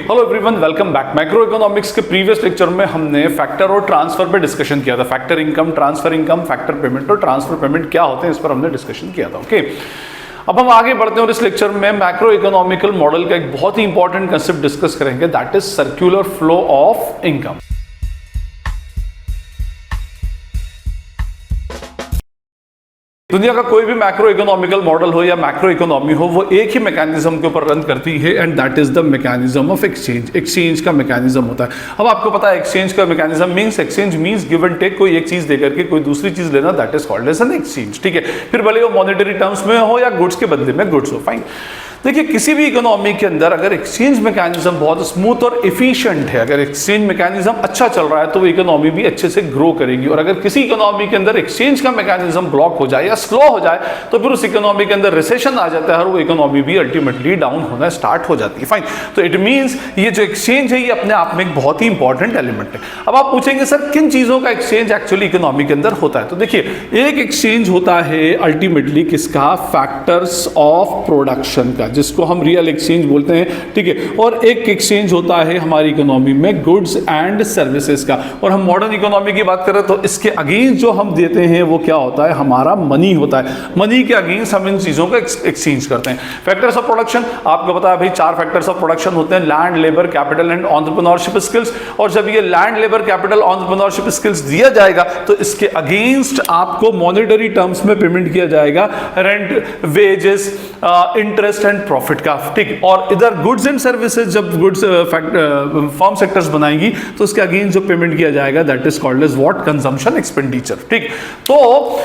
Hello everyone, welcome back. Macro economics के previous lecture में हमने फैक्टर और ट्रांसफर पे डिस्कशन किया था। फैक्टर इनकम, फैक्टर पेमेंट और ट्रांसफर पेमेंट क्या होते हैं, इस पर हमने डिस्कशन किया था। ओके, अब हम आगे बढ़ते हैं और इस लेक्चर में मैक्रो इकोनॉमिकल मॉडल का एक बहुत ही इंपॉर्टेंट कंसेप्ट डिस्कस करेंगे, that is circular flow of income. दुनिया का कोई भी मैक्रो इकोनॉमिकल मॉडल हो या मैक्रो इकोनॉमी हो, वो एक ही मैकेनिज्म के ऊपर रन करती है and that is the mechanism of exchange. Exchange का मैकेनिज्म होता है। अब आपको पता है एक्सचेंज का mechanism means, exchange means give and take, कोई एक चीज देकर के कोई दूसरी चीज लेना, that is called as an exchange. ठीक है, फिर भले वो मॉनेटरी टर्म्स में हो या गुड्स के बदले में गुड्स हो, फाइन। देखिए, किसी भी इकोनॉमी के अंदर अगर एक्सचेंज मैकेनिज्म बहुत स्मूथ और एफिशिएंट है, अगर एक्सचेंज मैकेनिज्म अच्छा चल रहा है तो वो इकोनॉमी भी अच्छे से ग्रो करेगी। और अगर किसी इकोनॉमी के अंदर एक्सचेंज का मैकेनिज्म ब्लॉक हो जाए या स्लो हो जाए तो फिर उस इकोनॉमी के अंदर रिसेशन आ जाता है और वो इकोनॉमी भी अल्टीमेटली डाउन होना स्टार्ट हो जाती है, फाइन। तो इट मींस ये जो एक्सचेंज है ये अपने आप में एक बहुत ही इंपॉर्टेंट एलिमेंट है। अब आप पूछेंगे सर किन चीजों का एक्सचेंज एक्चुअली इकोनॉमी के अंदर होता है, तो देखिए, एक एक्सचेंज होता है अल्टीमेटली किसका, फैक्टर्स ऑफ प्रोडक्शन का, जिसको हम रियल एक्सचेंज बोलते हैं। ठीक है, और एक एक्सचेंज होता है हमारी इकोनॉमी में गुड्स एंड सर्विसेज का। और हम मॉडर्न इकोनॉमी की बात करें तो इसके अगेंस्ट जो हम देते हैं वो क्या होता है, हमारा मनी होता है। मनी के अगेंस्ट हम इन चीजों का एक्सचेंज करते हैं। फैक्टर्स ऑफ प्रोडक्शन, आपको पता है भाई 4 फैक्टर्स ऑफ प्रोडक्शन होते हैं, land, labour, capital and entrepreneurship skills. और जब ये land, labour, capital, entrepreneurship skills दिया जाएगा तो इसके अगेंस्ट आपको मॉनेटरी टर्म्स में पेमेंट किया जाएगा, rent, wages, interest and profit का। ठीक, और इधर गुड्स एंड सर्विसेज, जब गुड्स फॉर्म सेक्टर्स बनाएंगी तो उसके अगेंस्ट जो पेमेंट किया जाएगा that is called as what, consumption expenditure. ठीक, तो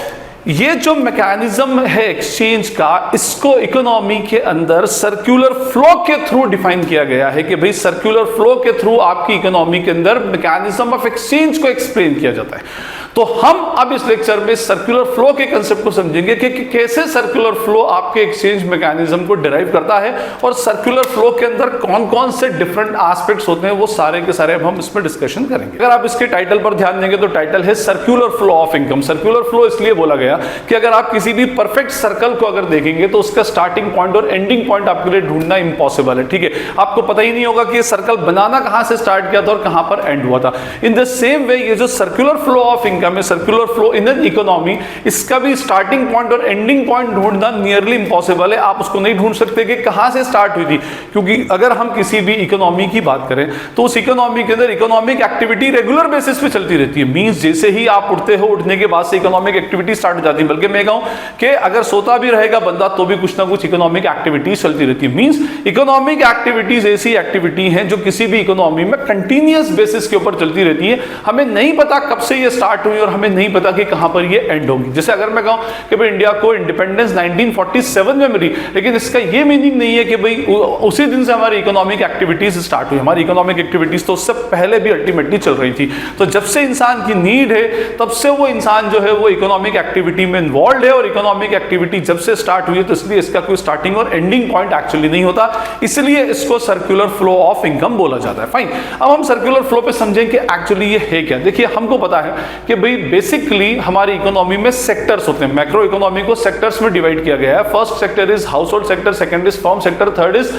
ये जो मैकेनिज्म है एक्सचेंज का, इसको इकोनॉमी के अंदर सर्कुलर फ्लो के थ्रू डिफाइन किया गया है कि भाई सर्कुलर फ्लो के थ्रू आपकी इकोनॉमी के अंदर मैकेनिज्म ऑफ एक्सचेंज को एक्सप्लेन किया जाता है। तो हम अब इस लेक्चर में सर्कुलर फ्लो के कंसेप्ट को समझेंगे कि कैसे सर्कुलर फ्लो आपके एक्सचेंज मैकेनिज्म को डिराइव करता है और सर्कुलर फ्लो के अंदर कौन कौन से डिफरेंट एस्पेक्ट्स होते हैं, वो सारे के सारे अब हम इसमें डिस्कशन करेंगे। अगर आप इसके टाइटल पर ध्यान देंगे तो टाइटल है circular flow of income. Circular flow इसलिए बोला गया कि अगर आप किसी भी परफेक्ट सर्कल को अगर देखेंगे तो उसका स्टार्टिंग पॉइंट और एंडिंग पॉइंट आपके लिए ढूंढना इंपॉसिबल है। ठीक है, आपको पता ही नहीं होगा कि ये सर्कल बनाना कहां से स्टार्ट किया था और कहां पर एंड हुआ था। इन द सेम वे ये जो सर्कुलर फ्लो ऑफ इनकम है, circular flow in an economy, इसका भी स्टार्टिंग पॉइंट और एंडिंग पॉइंट ढूंढना नियरली इंपॉसिबल है। आप उसको नहीं ढूंढ सकते कि कहां से स्टार्ट हुई थी, क्योंकि अगर हम किसी भी इकोनॉमी की बात करें तो उस इकोनॉमी के अंदर इकोनॉमिक एक्टिविटी रेगुलर बेसिस पे चलती रहती है। मींस जैसे ही आप उठते हो, उठने के बाद से इकोनॉमिक एक्टिविटी स्टार्ट हो जाती है। बल्कि मैं कहूं कि अगर सोता भी रहेगा बंदा तो भी कुछ ना कुछ इकोनॉमिक एक्टिविटीज चलती रहती है। मींस इकोनॉमिक एक्टिविटीज ऐसी एक्टिविटी हैं जो किसी भी इकोनॉमी में कंटिन्यूअस बेसिस के ऊपर चलती रहती है। हमें नहीं पता कब से ये स्टार्ट हुई और हमें नहीं पता कि कहां पर ये एंड होगी। जैसे अगर मैं कहूं कि भाई इंडिया को इंडिपेंडेंस 1947 में मिली, लेकिन इसका ये मीनिंग नहीं है कि भाई उसी दिन से हमारी इकोनॉमिक एक्टिविटीज स्टार्ट हुई। हमारी इकोनॉमिक एक्टिविटीज तो उससे पहले भी अल्टीमेटली चल रही थी। तो जब से इंसान की नीड है तब से वो इंसान जो है वो इकोनॉमिक एक्टिविटी में इन्वॉल्व है, और इकोनॉमिक एक्टिविटी जब से स्टार्ट हुई है तो इसलिए इसका कोई स्टार्टिंग और एंडिंग पॉइंट एक्चुअली नहीं होता, इसलिए इसको सर्कुलर फ्लो ऑफ इनकम बोला जाता है। फाइन, अब हम सर्कुलर फ्लो पे समझें कि एक्चुअली ये है क्या। देखिए, हमको पता है कि भाई बेसिकली हमारी इकोनॉमी में सेक्टर्स होते हैं। मैक्रो इकोनॉमी को सेक्टर्स में डिवाइड किया गया है। First sector is house hold sector, second is firm sector, third is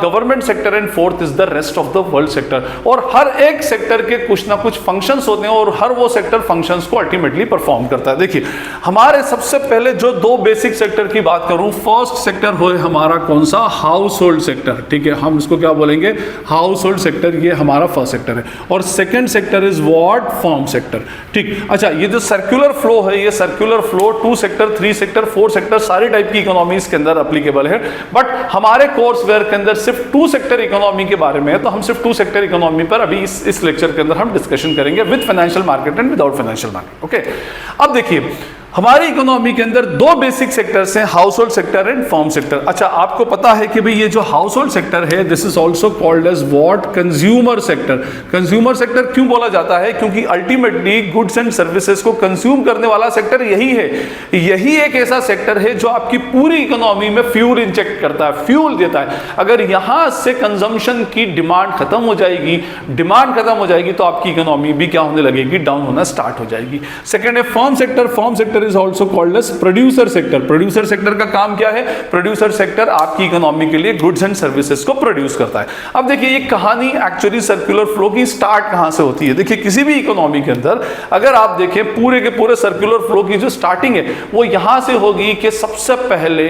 government sector and fourth is the rest of the world sector. और हर एक सेक्टर के कुछ ना कुछ फंक्शंस होते हैं और हर वो सेक्टर फंक्शंस को अल्टीमेटली परफॉर्म करता है। देखिए, हमारे सबसे पहले जो 2 बेसिक सेक्टर की बात करूं, फर्स्ट सेक्टर हो हमारा कौन सा, हाउस होल्ड सेक्टर। ठीक है, हम इसको क्या बोलेंगे, हाउस होल्ड सेक्टर, ये हमारा फर्स्ट सेक्टर है। और second sector is what, firm sector. ठीक, अच्छा, ये जो सर्कुलर फ्लो है, ये circular flow 2 sector, 3 sector, 4 sector सारी टाइप की इकोनॉमीज के अंदर एप्लीकेबल है। बट हमारे कोर्स वेयर के अंदर सिर्फ 2 सेक्टर इकोनॉमी के बारे में है, तो हम सिर्फ 2 सेक्टर इकोनॉमी पर अभी इस लेक्चर के अंदर हम डिस्कशन करेंगे with financial market and without financial market. Okay, अब देखिए, हमारी इकोनॉमी के अंदर 2 बेसिक सेक्टर्स हैं, household sector and firm sector. अच्छा, आपको पता है कि भाई ये जो हाउस होल्ड सेक्टर है, this is also called as what, consumer sector. Consumer sector क्यों बोला जाता है, क्योंकि अल्टीमेटली गुड्स एंड सर्विसेज को कंज्यूम करने वाला सेक्टर यही है। यही एक ऐसा सेक्टर है जो आपकी पूरी इकोनॉमी में फ्यूल इंजेक्ट करता है, फ्यूल देता है। अगर यहां से कंजम्पशन की डिमांड खत्म हो जाएगी, तो आपकी इकोनॉमी भी क्या होने लगेगी, डाउन होना स्टार्ट हो जाएगी। सेकंड है firm sector. Firm sector sector is also called as producer sector. Producer sector का काम क्या है? प्रोड्यूसर सेक्टर आपकी इकोनॉमी के लिए गुड्स एंड सर्विसेज को प्रोड्यूस करता है। अब देखिए ये कहानी एक्चुअली सर्कुलर फ्लो की स्टार्ट कहां से होती है। देखिए किसी भी इकोनॉमी के अंदर अगर आप देखें पूरे के पूरे सर्कुलर फ्लो की जो स्टार्टिंग है वो यहां से होगी कि सबसे पहले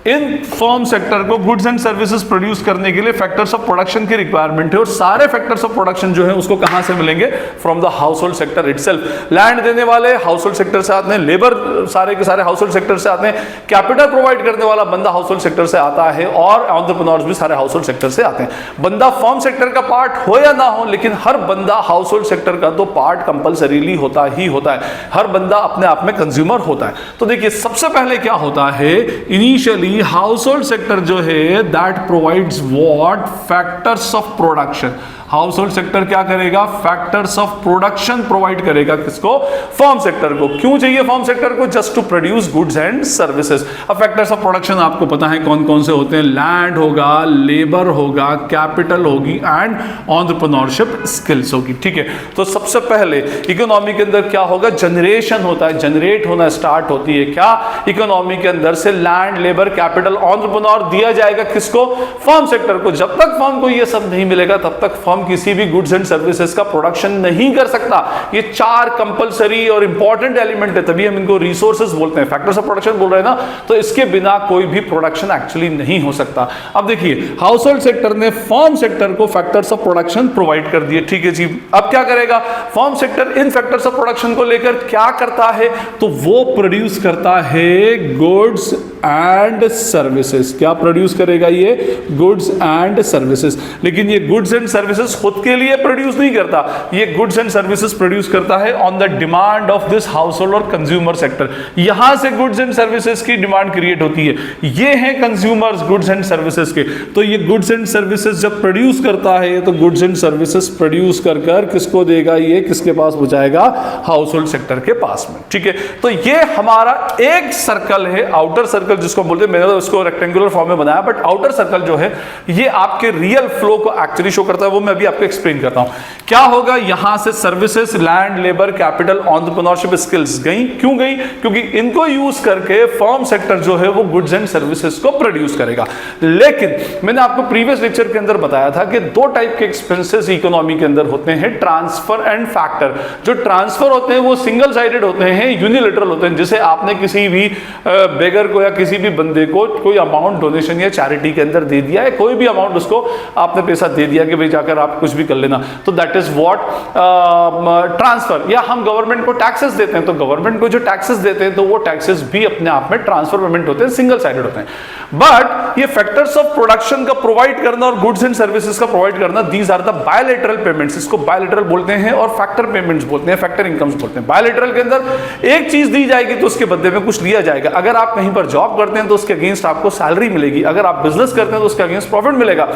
इन फर्म सेक्टर को गुड्स एंड सर्विसेज प्रोड्यूस करने के लिए फैक्टर्स ऑफ प्रोडक्शन की रिक्वायरमेंट है, और सारे फैक्टर्स ऑफ प्रोडक्शन जो है उसको कहां से मिलेंगे? From the household sector itself. Land देने वाले हाउस होल्ड सेक्टर से आते हैं, लेबर सारे के सारे हाउस होल्ड सेक्टर से आते हैं, कैपिटल प्रोवाइड करने वाला बंदा हाउस होल्ड सेक्टर से आता है, और एंटरप्रेन्योर्स भी सारे हाउस होल्ड सेक्टर से आते हैं। बंदा फर्म सेक्टर का पार्ट हो या ना हो, लेकिन हर बंदा हाउस होल्ड सेक्टर का तो पार्ट कंपल्सरीली होता ही होता है। हर बंदा अपने आप में कंज्यूमर होता है। तो देखिए सबसे पहले क्या होता है, इनिशियली हाउस होल्ड सेक्टर जो है that provides what? Factors of production. House hold sector क्या करेगा? फैक्टर्स ऑफ प्रोडक्शन प्रोवाइड करेगा। किसको? फर्म सेक्टर को। क्यों चाहिए फर्म सेक्टर को? Just to produce goods and services. अब फैक्टर्स ऑफ प्रोडक्शन आपको पता है कौन कौन से होते हैं? लैंड होगा, लेबर होगा, कैपिटल होगी एंड एंटरप्रेन्योरशिप स्किल्स होगी। ठीक है, तो सबसे पहले इकोनॉमी के अंदर क्या होगा? जनरेशन होता है, जनरेट होना स्टार्ट होती है। क्या? इकोनॉमी के अंदर से लैंड, लेबर, कैपिटल, एंटरप्रेन्योर दिया जाएगा किसको? फर्म सेक्टर को। जब तक फर्म को ये सब नहीं मिलेगा तब तक फर्म किसी भी गुड्स एंड सर्विसेज का प्रोडक्शन नहीं कर सकता। ये चार कंपलसरी और इंपॉर्टेंट एलिमेंट है, तभी हम इनको रिसोर्सेज बोलते हैं। फैक्टर्स ऑफ प्रोडक्शन बोल रहे हैं ना, तो इसके बिना कोई भी प्रोडक्शन एक्चुअली नहीं हो सकता। अब देखिए हाउस होल्ड सेक्टर ने फर्म सेक्टर को फैक्टर्स ऑफ प्रोडक्शन प्रोवाइड कर दिए। ठीक है जी, अब क्या करेगा firm sector? In factors of production को लेकर क्या करता है? तो वो प्रोड्यूस करता है गुड्स एंड सर्विसेज। क्या प्रोड्यूस करेगा? ये गुड्स एंड सर्विसेज। लेकिन ये गुड्स एंड सर्विसेज खुद के लिए प्रोड्यूस नहीं करता, ये गुड्स एंड सर्विसेज प्रोड्यूस करता है on the demand of this house hold और कंज्यूमर सेक्टर। यहां से गुड्स एंड सर्विसेज की डिमांड क्रिएट होती है। ये हैं कंज्यूमर्स गुड्स एंड सर्विसेज के। तो ये गुड्स एंड सर्विसेज जब प्रोड्यूस करता है तो गुड्स एंड सर्विसेज प्रोड्यूस कर किसको देगा? ये किसके पास पहुंचाएगा? हाउस होल्ड सेक्टर के पास में। ठीक है, तो ये हमारा एक सर्कल है, आउटर सर्कल जिसको बोलते हैं। मैंने तो उसको रेक्टेंगुलर फॉर्म में बनाया, बट आउटर सर्कल जो है ये आपके रियल फ्लो को एक्चुअली शो करता है। वो मैं अभी आपको एक्सप्लेन करता हूं। क्या होगा? यहां से services, land, labour, capital, entrepreneurship skills गई। क्यों गई? क्योंकि इनको यूज करके फर्म सेक्टर जो है वो गुड्स एंड सर्विसेज को प्रोड्यूस करेगा। लेकिन मैंने आपको प्रीवियस लेक्चर के अंदर बताया था कि दो टाइप के एक्सपेंसेस इकोनॉमी के अंदर होते हैं, ट्रांसफर एंड फैक्टर। जो ट्रांसफर होते हैं वो सिंगल साइडेड होते हैं, यूनिलेटरल होते हैं। जैसे आपने किसी भी बेगर को या किसी भी बंदे को कोई अमाउंट डोनेशन या चैरिटी के अंदर दे दिया है, कोई भी अमाउंट उसको आपने पैसा दे दिया कि भाई जाकर आप कुछ भी कर लेना, तो दैट इज व्हाट ट्रांसफर। या हम गवर्नमेंट को टैक्सेस देते हैं, तो गवर्नमेंट को जो टैक्सेस देते हैं तो वो टैक्सेस भी अपने आप में ट्रांसफर पेमेंट होते हैं, सिंगल साइडेड होते हैं। बट ये फैक्टर्स ऑफ प्रोडक्शन का प्रोवाइड करना और गुड्स एंड सर्विसेज का प्रोवाइड करना, these are the bilateral payments. इसको बायलैटरल बोलते हैं और फैक्टर पेमेंट्स बोलते हैं, फैक्टर इनकम्स बोलते हैं। बायलैटरल के अंदर एक चीज दी जाएगी तो उसके बदले में कुछ लिया जाएगा। अगर आप कहीं पर जॉब करते हैं तो उसके अगेंस्ट आपको सैलरी मिलेगी, अगर आप बिजनेस करते हैं तो उसके अगेंस्ट प्रॉफिट मिलेगा,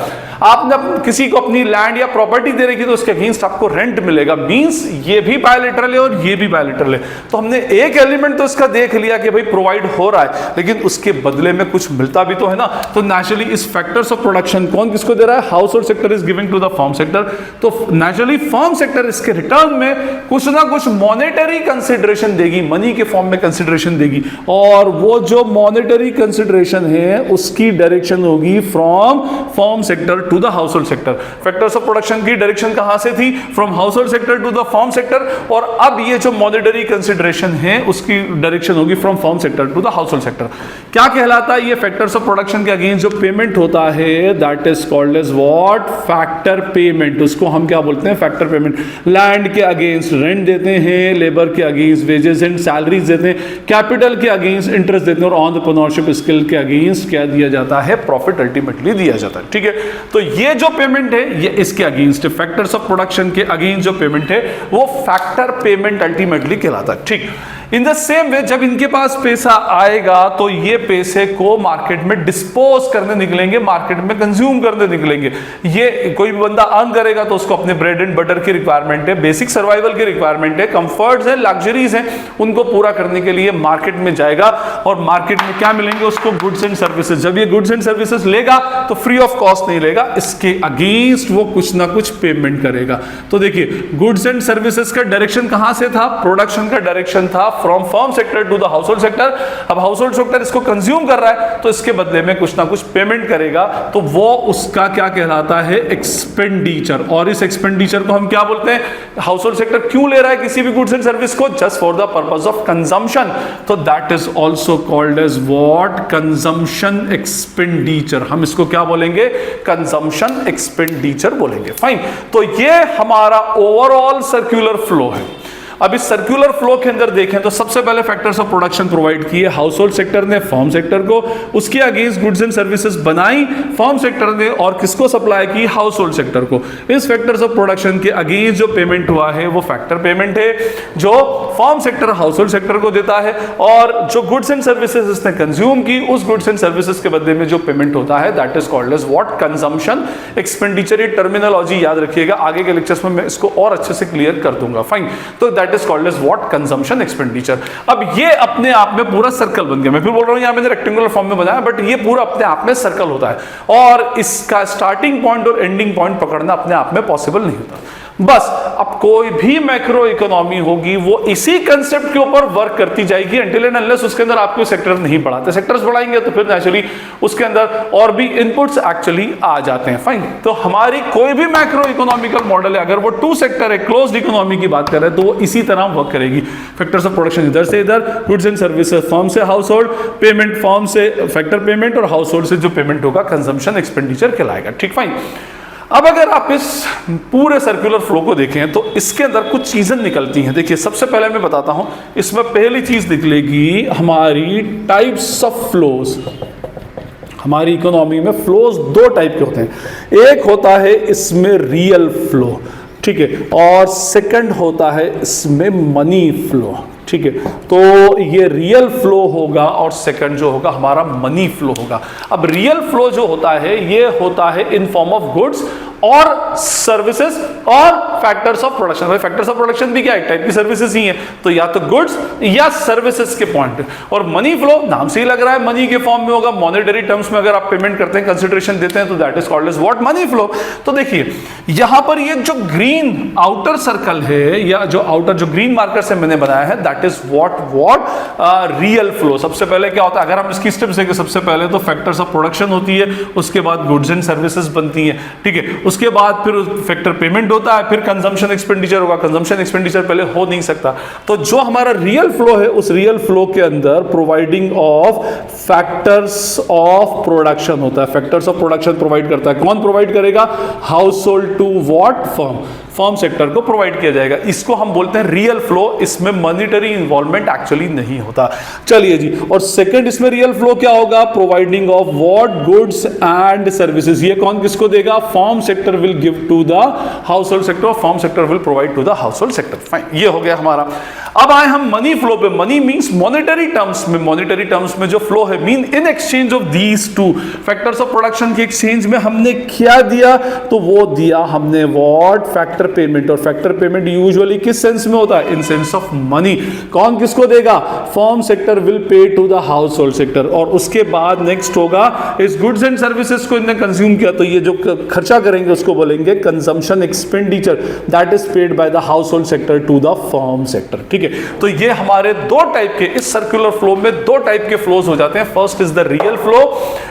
आपने किसी को अपनी लैंड या प्रॉपर्टी दे रही तो उसके अगेंस्ट आपको रेंट मिलेगा। मींस ये भी बायलैटरल है और ये भी बायलैटरल है। तो हमने एक एलिमेंट तो इसका देख लिया कि भाई प्रोवाइड हो रहा है, लेकिन उसके बदले में कुछ मिलता भी तो है ना। तो नेचुरली इस फैक्टर्स ऑफ प्रोडक्शन कौन किसको दे रहा है? Household sector is giving to the firm sector. तो नेचुरली फर्म सेक्टर इसके रिटर्न में कुछ ना कुछ मॉनेटरी कंसिडरेशन देगी, मनी के फॉर्म में कंसिडरेशन देगी, और वो जो मॉनेटरी कंसिडरेशन है उसकी डायरेक्शन होगी from firm sector to the household sector. Factors of production की डायरेक्शन कहां से थी? From household sector to the firm sector. और अब ये जो मॉनेटरी कंसिडरेशन है उसकी डायरेक्शन होगी from firm sector to the household sector. क्या कहलाता है ये? फैक्टर्स ऑफ प्रोडक्शन के अगेंस्ट जो पेमेंट होता है that is called as what? Factor payment. उसको हम क्या बोलते हैं? Factor payment. लैंड के अगेंस्ट रेंट देते हैं, लेबर के अगेंस्ट वेजेस एंड सैलरीज देते हैं, कैपिटल के अगेंस्ट इंटरेस्ट देते हैं, और एंटरप्रेन्योरशिप स्किल के अगेंस्ट क्या दिया जाता है? प्रॉफिट अल्टीमेटली दिया जाता है। ठीक है, तो ये जो पेमेंट है ये इसके अगेंस्ट है। फैक्टर्स ऑफ प्रोडक्शन के अगेंस्ट जो पेमेंट है वो फैक्टर पेमेंट अल्टीमेटली कहलाता है। ठीक, इन द सेम वे जब इनके पास पैसा आएगा तो ये पैसे को मार्केट में डिस्पोज करने निकलेंगे, मार्केट में कंज्यूम करने निकलेंगे। ये कोई भी बंदा अर्न करेगा तो उसको अपने ब्रेड एंड बटर की रिक्वायरमेंट है, बेसिक सर्वाइवल की रिक्वायरमेंट है, कंफर्ट्स है, लग्जरीज हैं, उनको पूरा करने के लिए मार्केट में जाएगा। और मार्केट में क्या मिलेंगे उसको? Goods and services. जब ये गुड्स एंड सर्विसेज लेगा तो फ्री ऑफ कॉस्ट नहीं लेगा, इसके अगेंस्ट वो कुछ ना कुछ पेमेंट करेगा। तो देखिए गुड्स एंड सर्विसेज का डायरेक्शन कहां से था? प्रोडक्शन का डायरेक्शन था from firm sector to the household sector. अब हाउसहोल्ड सेक्टर इसको कंज्यूम कर रहा है तो इसके बदले में कुछ ना कुछ पेमेंट करेगा, तो वो उसका क्या कहलाता है, एक्सपेंडिचर। और इस एक्सपेंडिचर को हम क्या बोलते हैं, हाउसहोल्ड सेक्टर क्यों ले रहा है किसी भी गुड्स एंड सर्विस को, just for the purpose of consumption, तो that is also called as what, consumption expenditure. हम इसको क्या बोलेंगे, कंजम्पशन एक्सपेंडिचर बोलेंगे। फाइन, तो ये हमारा ओवरऑल सर्कुलर फ्लो है। अब इस सर्कुलर फ्लो के अंदर देखें तो सबसे पहले फैक्टर्स ऑफ प्रोडक्शन प्रोवाइड किए हाउसहोल्ड सेक्टर ने फर्म सेक्टर को, उसके अगेंस्ट गुड्स एंड सर्विसेज बनाई फर्म सेक्टर ने और किसको सप्लाई की, हाउसहोल्ड सेक्टर को। इस फैक्टर्स ऑफ प्रोडक्शन के अगेंस्ट जो पेमेंट हुआ है वो फैक्टर पेमेंट है जो फर्म सेक्टर हाउसहोल्ड सेक्टर को देता है, और जो गुड्स एंड सर्विसेज इसने कंज्यूम की उस गुड्स एंड सर्विसेज के बदले में जो पेमेंट होता है that is called as what, consumption expenditure. ये टर्मिनोलॉजी याद रखिएगा, आगे के लेक्चर्स में मैं इसको और अच्छे से क्लियर कर दूंगा। फाइन, तो that is called as what, consumption expenditure. अब ये अपने आप में पूरा सर्कल बन गया। मैं फिर बोल रहा हूं यहां मैंने रेक्टेंगुलर फॉर्म में बनाया, बट ये पूरा अपने आप में सर्कल होता है और इसका स्टार्टिंग पॉइंट और एंडिंग पॉइंट पकड़ना अपने आप में पॉसिबल नहीं होता। बस अब कोई भी मैक्रो इकोनॉमी होगी वो इसी कंसेप्ट के ऊपर वर्क करती जाएगी अनटिल एंड अनलेस उसके अंदर आपको सेक्टर नहीं बढ़ाते। सेक्टर्स बढ़ाएंगे तो फिर नेचुरली उसके अंदर और भी इनपुट्स एक्चुअली आ जाते हैं। फाइन, तो हमारी कोई भी मैक्रो इकोनॉमिकल मॉडल है, अगर वो टू सेक्टर है, क्लोज्ड इकोनॉमी की बात कर रहे हैं, तो वो इसी तरह वर्क करेगी। फैक्टर्स ऑफ प्रोडक्शन इधर से इधर, गुड्स एंड सर्विसेज फर्म से हाउसहोल्ड, पेमेंट फर्म से फैक्टर पेमेंट, और हाउसहोल्ड से जो पेमेंट होगा कंजम्पशन एक्सपेंडिचर कहलाएगा। ठीक, फाइन। अब अगर आप इस पूरे सर्कुलर फ्लो को देखें तो इसके अंदर कुछ चीजें निकलती हैं। देखिए, सबसे पहले मैं बताता हूं, इसमें पहली चीज निकलेगी हमारी टाइप्स ऑफ फ्लोज। हमारी इकोनॉमी में फ्लोज दो टाइप के होते हैं, एक होता है इसमें रियल फ्लो, ठीक है, और सेकंड होता है इसमें मनी फ्लो। ठीक है, तो ये रियल फ्लो होगा और सेकंड जो होगा हमारा मनी फ्लो होगा। अब रियल फ्लो जो होता है ये होता है इन फॉर्म ऑफ गुड्स और सर्विसेज और फैक्टर्स ऑफ प्रोडक्शन। भाई फैक्टर्स ऑफ प्रोडक्शन भी क्या है, टाइप की सर्विसेज ही है, तो या तो गुड्स या सर्विसेज के पॉइंट। और मनी फ्लो नाम से ही लग रहा है मनी के फॉर्म में होगा, मॉनेटरी टर्म्स में अगर आप पेमेंट करते हैं, कंसिडरेशन देते हैं, तो that is called as what, money flow. तो देखिए यहां पर ये जो ग्रीन आउटर सर्कल है या जो आउटर जो ग्रीन मार्कर से मैंने बनाया है that is what real flow. सबसे पहले क्या होता है, अगर हम इसकी स्टेप्स देखें, सबसे पहले तो फैक्टर्स ऑफ प्रोडक्शन होती है, उसके बाद गुड्स एंड सर्विसेज बनती है, ठीक है, उसके बाद फिर फैक्टर पेमेंट होता है, फिर कंजम्पशन एक्सपेंडिचर होगा। कंजम्पशन एक्सपेंडिचर पहले हो नहीं सकता। तो जो हमारा रियल फ्लो है उस रियल फ्लो के अंदर providing of factors of production होता है। फैक्टर्स ऑफ प्रोडक्शन प्रोवाइड करता है, कौन प्रोवाइड करेगा, household to what, firm sector को प्रोवाइड किया जाएगा। इसको हम बोलते हैं रियल फ्लो, इसमें मॉनिटरी इन्वॉल्वमेंट एक्चुअली नहीं होता। चलिए जी, और सेकंड इसमें रियल फ्लो क्या होगा, providing of what, goods and services. ये कौन किसको देगा, firm sector will give to the household sector, firm sector will provide to the household sector. Fine, ये हो गया हमारा। अब आए हम मनी फ्लो पे। मनी मींस मॉनेटरी टर्म्स में, मॉनेटरी टर्म्स में जो फ्लो है mean in exchange of these two factors of production के एक्सचेंज में हमने क्या दिया, तो वो दिया हमने व्हाट, फैक्टर पेमेंट। और फैक्टर पेमेंट यूजुअली किस सेंस में होता है, इन सेंस ऑफ मनी। कौन किसको देगा, firm sector will pay to the household sector. और उसके बाद नेक्स्ट होगा, इस गुड्स एंड सर्विसेज को इन्हें कंज्यूम किया तो ये जो खर्चा करेंगे उसको बोलेंगे consumption expenditure, that is paid by the household sector to the firm sector. ठीक है, तो ये हमारे दो टाइप के, इस सर्कुलर फ्लो में दो टाइप के फ्लोज हो जाते हैं। First is the real flow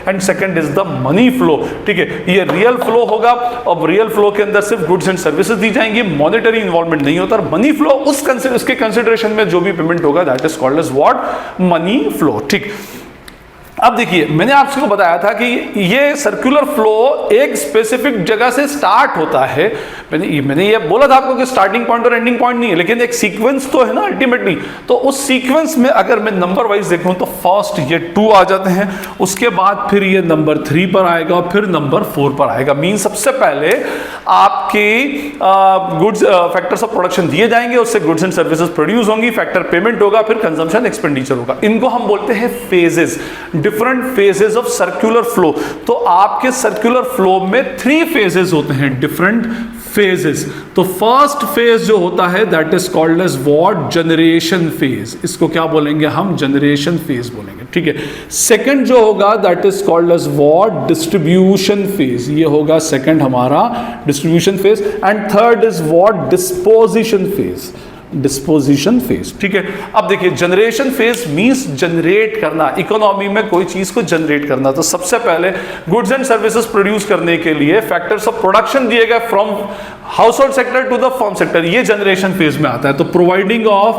and second is the money flow. ठीक है, ये रियल फ्लो होगा। अब रियल फ्लो के अंदर सिर्फ गुड्स एंड सर्विसेज दी जाएंगी, मॉनेटरी इन्वॉल्वमेंट नहीं होता। और मनी फ्लो उसके कंसिडरेशन में जो भी पेमेंट होगा that is called as what, money flow. ठीक, अब देखिए मैंने आपको बताया था कि ये सर्कुलर फ्लो एक स्पेसिफिक जगह से स्टार्ट होता है। मैंने ये बोला था आपको कि स्टार्टिंग पॉइंट और एंडिंग पॉइंट नहीं है, लेकिन एक सीक्वेंस तो है ना अल्टीमेटली। तो उस सीक्वेंस में अगर मैं नंबर वाइज देखूं तो फर्स्ट ये 2 आ जाते हैं, उसके बाद फिर ये नंबर 3 पर आएगा और फिर नंबर 4 पर आएगा। मीन सबसे पहले आपके गुड्स फैक्टर्स ऑफ प्रोडक्शन दिए जाएंगे, उससे गुड्स एंड सर्विसेज प्रोड्यूस होंगी, फैक्टर पेमेंट होगा, फिर कंजम्पशन एक्सपेंडिचर होगा। इनको हम बोलते हैं phases, different phases of circular flow. तो आपके सर्कुलर फ्लो में 3 फेजेस होते हैं, डिफरेंट फेजेस। तो फर्स्ट फेज जो होता है that is called as what, generation phase. इसको क्या बोलेंगे हम, जनरेशन फेज बोलेंगे। ठीक है, सेकंड जो होगा that is called as what, distribution phase. ये होगा सेकंड हमारा distribution phase. And third is what, disposition phase. Disposition phase. ठीक है, अब देखिए जनरेशन फेज मींस जनरेट करना, इकोनॉमी में कोई चीज को जनरेट करना। तो सबसे पहले गुड्स एंड सर्विसेज प्रोड्यूस करने के लिए फैक्टर्स ऑफ प्रोडक्शन दिए गए from household sector to the firm sector, ये जनरेशन फेज में आता है। तो providing of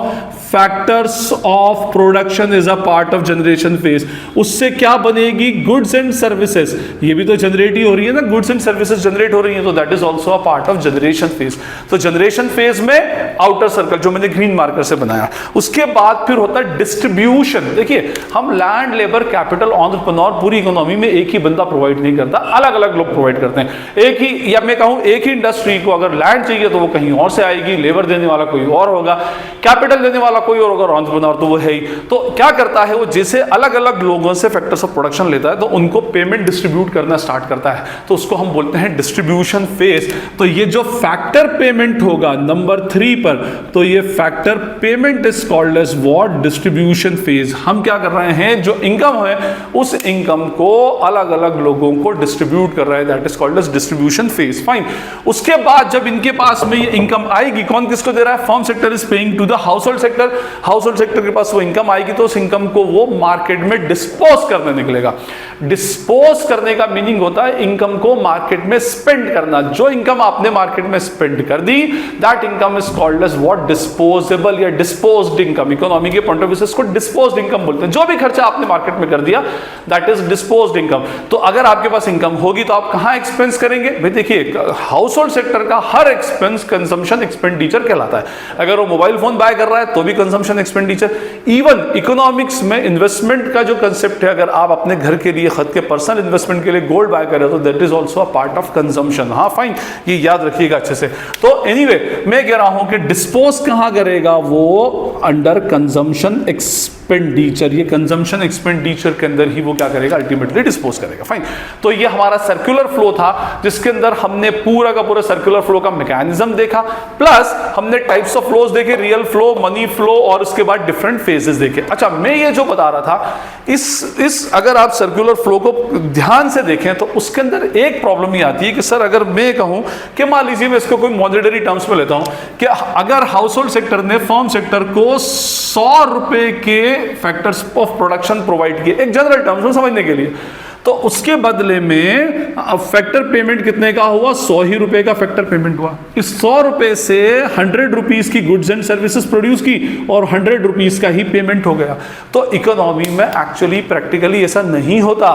factors of production is a part of generation phase. उससे क्या बनेगी? गुड्स एंड सर्विसेज, ये भी तो जनरेट ही हो रही है ना, गुड्स एंड सर्विसेज जनरेट हो रही है, तो that is also a part of generation phase. तो जनरेशन फेज में आउटर सर्कल जो मैंने ग्रीन मार्कर से बनाया, उसके बाद फिर होता है डिस्ट्रीब्यूशन। देखिए हम लैंड, लेबर, कैपिटल, एंटरप्रेन्योर पूरी इकोनॉमी में एक ही बंदा प्रोवाइड नहीं करता, अलग अलग लोग प्रोवाइड करते हैं। एक ही, या मैं कहूं एक ही इंडस्ट्री को अगर लैंड चाहिए तो वो कहीं और से आएगी, लेबर देने वाला कोई और होगा, कैपिटल देने वाला कोई और होगा, एंटरप्रेन्योर तो वो है ही। तो क्या करता है वो, जैसे अलग अलग लोगों से फैक्टर्स ऑफ प्रोडक्शन लेता है तो उनको पेमेंट डिस्ट्रीब्यूट करना स्टार्ट करता है, तो उसको हम बोलते हैं डिस्ट्रीब्यूशन फेज। तो ये जो फैक्टर पेमेंट होगा नंबर 3 पर, तो ये factor payment is called as what? Distribution phase. हम क्या कर रहे हैं, जो इनकम है उस इनकम को अलग अलग लोगों को डिस्ट्रीब्यूट कर रहे हैं, that is called as distribution phase. Fine. उसके बाद जब इनके पास में ये इनकम आएगी, कौन किसको दे रहा है? Firm sector is paying to the household sector. Household sector के पास वो इनकम आएगी तो उस इनकम को वो मार्केट में डिस्पोज करने निकलेगा। डिस्पोज करने का मीनिंग होता है इनकम को मार्केट में स्पेंड करना। जो इनकम आपने मार्केट में स्पेंड कर दी, that income is called as what? Disposable या डिस्पोज्ड इनकम। इकोनॉमी के पॉइंट ऑफ व्यू से इसको डिस्पोज्ड इनकम बोलते हैं। जो भी खर्चा आपने मार्केट में कर दिया, दैट इज डिस्पोज्ड इनकम। तो अगर आपके पास इनकम होगी तो आप कहां एक्सपेंस करेंगे? भाई देखिए हाउस होल्ड सेक्टर का हर एक्सपेंस कंजम्पशन एक्सपेंडिचर कहलाता है। अगर वो मोबाइल फोन बाय कर रहा है तो भी कंजम्पशन एक्सपेंडिचर। इवन इकोनॉमिक्स में इन्वेस्टमेंट का जो कंसेप्ट है, अगर आप अपने घर के लिए खुद के पर्सनल इन्वेस्टमेंट के लिए गोल्ड बाय कर रहे हो तो that is also a part of consumption. हाँ फाइन, ये याद रखिएगा अच्छे से। तो एनीवे मैं कह रहा हूं कि डिस्पोज कहां करेगा वो? Under consumption expenditure. ये कंजम्पशन एक्सपेंडिचर के अंदर ही वो क्या करेगा? अल्टीमेटली डिस्पोज करेगा। फाइन। तो ये हमारा सर्कुलर फ्लो था जिसके अंदर हमने पूरा का पूरा सर्कुलर फ्लो का मैकेनिज्म देखा, प्लस हमने टाइप्स ऑफ फ्लोज देखे, रियल फ्लो, मनी फ्लो, और उसके बाद डिफरेंट फेजेस देखे। अच्छा, मैं ये जो बता रहा था, इस अगर आप सर्कुलर फ्लो को ध्यान से देखें तो उसके अंदर एक प्रॉब्लम ही आती है कि सर अगर मैं कहूं कि मान लीजिए मैं इसको कोई मॉनेटरी टर्म्स में लेता हूं कि अगर हाउस होल्ड सेक्टर ने फर्म सेक्टर को 100 रुपए के फैक्टर्स ऑफ प्रोडक्शन प्रोवाइड किए, एक जनरल टर्म्स में समझने के लिए, तो उसके बदले में अब फैक्टर पेमेंट कितने का हुआ? 100 ही रुपए का फैक्टर पेमेंट हुआ। इस 100 रुपए से 100 रुपीज की गुड्स एंड सर्विसेज प्रोड्यूस की और 100 रुपीज का ही पेमेंट हो गया। तो इकोनॉमी में एक्चुअली प्रैक्टिकली ऐसा नहीं होता।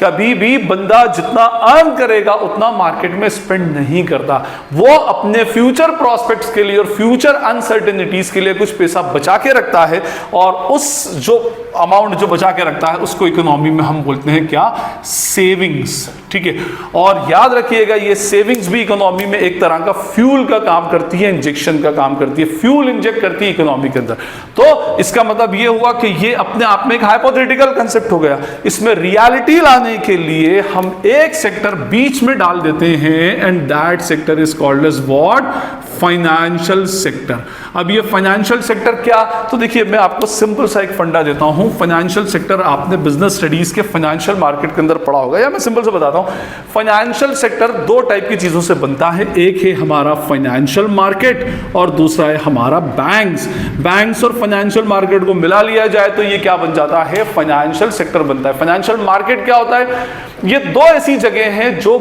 कभी भी बंदा जितना अर्न करेगा उतना मार्केट में स्पेंड नहीं करता। वो अपने फ्यूचर प्रोस्पेक्ट्स के लिए और फ्यूचर अनसर्टेनिटीज के लिए कुछ पैसा बचा के रखता है, और उस जो अमाउंट जो बचा के रखता है उसको इकोनॉमी में हम बोलते हैं क्या? सेविंग्स। ठीक है, और याद रखिएगा ये सेविंग्स भी इकोनॉमी में एक तरह का फ्यूल का काम करती है, इंजेक्शन का काम करती है, फ्यूल इंजेक्ट करती है इकोनॉमी के अंदर। तो इसका मतलब ये हुआ कि ये अपने आप में एक हाइपोथेटिकल कंसेप्ट हो गया। इसमें रियलिटी लाने के लिए हम एक सेक्टर बीच में डाल देते हैं, and that sector is called as what? Financial sector. अब ये फाइनेंशियल सेक्टर क्या? तो देखिए मैं आपको सिंपल सा एक फंडा देता हूं। फाइनेंशियल सेक्टर आपने बिजनेस स्टडीज के फाइनेंशियल मार्केट के अंदर पढ़ा होगा, या मैं सिंपल से बताता हूं। फाइनेंशियल सेक्टर दो टाइप की चीजों से बनता है। एक है हमारा फाइनेंशियल मार्केट और दूसरा है हमारा बैंक्स। बैंक्स और फाइनेंशियल मार्केट को मिला लिया जाए तो ये क्या बन जाता है? फाइनेंशियल सेक्टर बनता है। फाइनेंशियल मार्केट क्या होता है? ये दो ऐसी जगह हैं जो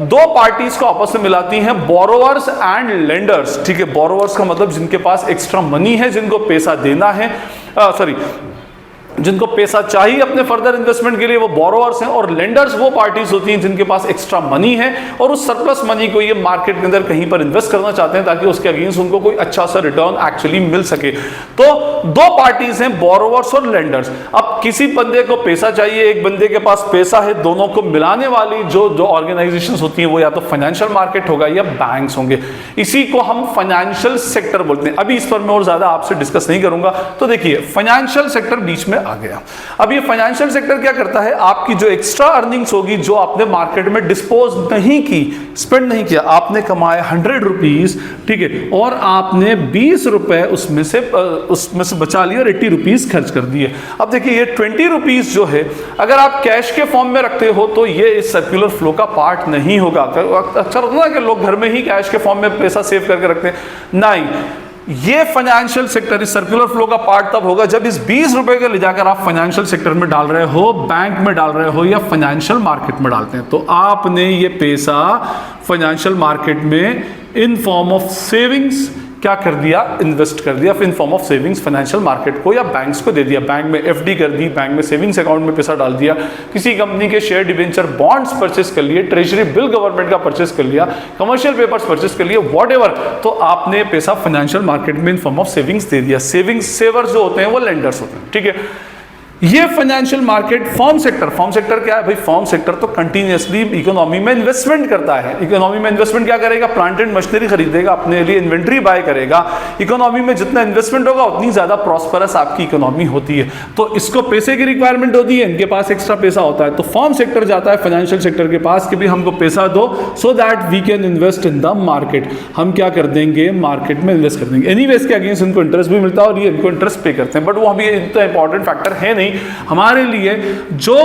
दो पार्टीज को आपस में मिलाती हैं, बोरोवर्स एंड लेंडर्स। ठीक है, बोरोवर्स का मतलब जिनके पास एक्स्ट्रा मनी है, जिनको पैसा देना है, जिनको पैसा चाहिए अपने फर्दर इन्वेस्टमेंट के लिए, वो बोरोवर्स हैं। और लेंडर्स वो पार्टीज होती हैं जिनके पास एक्स्ट्रा मनी है और उस सरप्लस मनी को ये मार्केट के अंदर कहीं पर इन्वेस्ट करना चाहते हैं ताकि उसके अगेंस्ट उनको कोई अच्छा सा रिटर्न एक्चुअली मिल सके। तो दो पार्टीज हैं, बोरोवर्स और लेंडर्स। अब किसी बंदे को पैसा चाहिए, एक बंदे के पास पैसा है, दोनों को मिलाने वाली जो ऑर्गेनाइजेशंस होती हैं वो या तो फाइनेंशियल मार्केट होगा या बैंक्स होंगे। इसी को हम फाइनेंशियल सेक्टर बोलते हैं। अभी इस पर मैं और ज्यादा आपसे डिस्कस नहीं करूंगा। तो देखिए फाइनेंशियल सेक्टर बीच में आ गया। अब ये फाइनेंशियल सेक्टर क्या करता है? आपकी जो एक्स्ट्रा अर्निंग्स होगी, जो आपने मार्केट में डिस्पोज नहीं की, स्पेंड नहीं किया, आपने कमाए 100 रुपीज, ठीक है, और आपने 20 रुपए उसमें से बचा लिए और 80 रुपीज खर्च कर दिए। अब देखिए ये 20 रुपीज जो है अगर आप कैश के फॉर्म में रखते हो तो ये इस सर्कुलर फ्लो का पार्ट नहीं होगा। अच्छा होता है ना कि लोग घर में ही कैश के फॉर्म में पैसा सेव करके रखते हैं, नहीं। ये फाइनेंशियल सेक्टर, इस सर्कुलर फ्लो का पार्ट तब होगा जब इस 20 रुपए को ले जाकर आप फाइनेंशियल सेक्टर में डाल रहे हो, बैंक में डाल रहे हो या फाइनेंशियल मार्केट में डालते हैं। तो आपने ये पैसा फाइनेंशियल मार्केट में इन फॉर्म ऑफ सेविंग्स क्या कर दिया, इन्वेस्ट कर दिया in form of savings financial market को या बैंक्स को दे दिया। बैंक में एफडी कर दी, बैंक में सेविंग्स अकाउंट में पैसा डाल दिया, किसी कंपनी के शेयर डिवेंचर बॉन्ड्स परचेस कर लिए, ट्रेजरी बिल गवर्नमेंट का परचेस कर लिया, कमर्शियल पेपर्स परचेस कर लिए, व्हाटएवर। तो आपने पैसा फाइनेंशियल मार्केट में इन फॉर्म ऑफ सेविंग्स दे दिया। सेविंग्स सेवर्स जो होते हैं वो लेंडर्स होते हैं, ठीक है। ये फाइनेंशियल मार्केट फॉर्म सेक्टर क्या है भाई? फॉर्म सेक्टर तो कंटिन्यूअसली इकोनॉमी में इन्वेस्टमेंट करता है। इकोनॉमी में इन्वेस्टमेंट क्या करेगा? प्लांट एंड मशीनरी खरीदेगा, अपने लिए इन्वेंट्री बाय करेगा। इकोनॉमी में जितना इन्वेस्टमेंट होगा उतनी ज्यादा प्रॉस्परस आपकी इकोनॉमी होती है। तो इसको पैसे की रिक्वायरमेंट होती है, इनके पास एक्स्ट्रा पैसा होता है, तो फॉर्म सेक्टर जाता है फाइनेंशियल सेक्टर के पास कि भी हमको पैसा दो so that we can invest in the market. हम क्या कर देंगे? मार्केट में इन्वेस्ट कर देंगे। एनीवेज के अगेंस्ट इनको इंटरेस्ट भी मिलता है और ये इनको इंटरेस्ट पे करते हैं, बट वो अभी इतना इंपॉर्टेंट फैक्टर है नहीं हमारे लिए। जो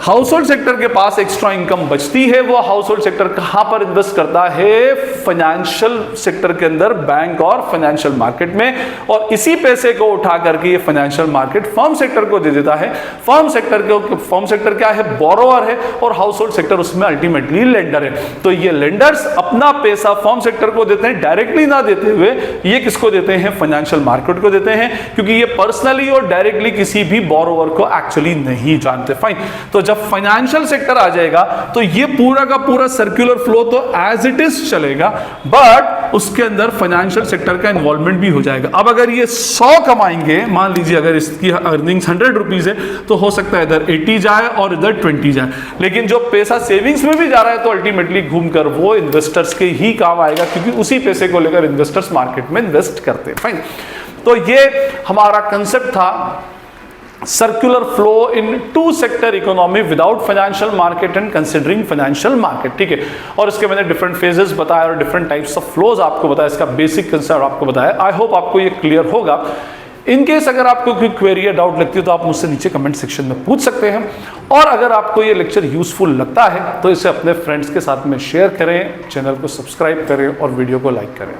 हाउस होल्ड सेक्टर के पास एक्स्ट्रा इनकम बचती है वो हाउस होल्ड सेक्टर कहां पर इन्वेस्ट करता है? फाइनेंशियल सेक्टर के अंदर, बैंक और फाइनेंशियल मार्केट में। और इसी पैसे को उठा करके ये फाइनेंशियल मार्केट फर्म सेक्टर को दे देता है। फर्म सेक्टर क्या है? बोरोअर है और हाउस होल्ड सेक्टर उसमें अल्टीमेटली लेंडर है। तो ये लेंडर्स अपना पैसा फर्म सेक्टर को देते हैं, डायरेक्टली ना देते हुए ये किसको देते हैं? फाइनेंशियल मार्केट को देते हैं, क्योंकि ये पर्सनली और डायरेक्टली किसी भी बोरोअर को एक्चुअली नहीं जानते। फाइन। तो जब फाइनेंशियल सेक्टर आ जाएगा तो ये पूरा का पूरा सर्कुलर फ्लो तो एज इट इज चलेगा, बट उसके अंदर फाइनेंशियल सेक्टर का इन्वॉल्वमेंट भी हो जाएगा। अब अगर ये 100 कमाएंगे, मान लीजिए अगर इसकी अर्निंग्स 100 रुपीज है, तो हो सकता है इधर 80 जाए और इधर 20 जाए, लेकिन जो पैसा सेविंग्स में भी जा रहा है तो अल्टीमेटली घूमकर वो इन्वेस्टर्स के ही काम आएगा, क्योंकि उसी पैसे को लेकर इन्वेस्टर्स मार्केट में इन्वेस्ट करते हैं। फाइन। तो ये हमारा कंसेप्ट था circular flow in two sector economy without financial market and considering financial market, ठीक है। और इसके मैंने डिफरेंट फेजेस बताया और डिफरेंट टाइप्स ऑफ फ्लोज आपको बताया, इसका बेसिक कंसेप्ट आपको बताया। आई होप आपको ये क्लियर होगा। इन केस अगर आपको कोई क्वेरी या डाउट लगती है तो आप मुझसे नीचे कमेंट सेक्शन में पूछ सकते हैं। और अगर आपको ये लेक्चर यूजफुल लगता है तो इसे अपने फ्रेंड्स के साथ में शेयर करें, चैनल को सब्सक्राइब करें और वीडियो को लाइक करें।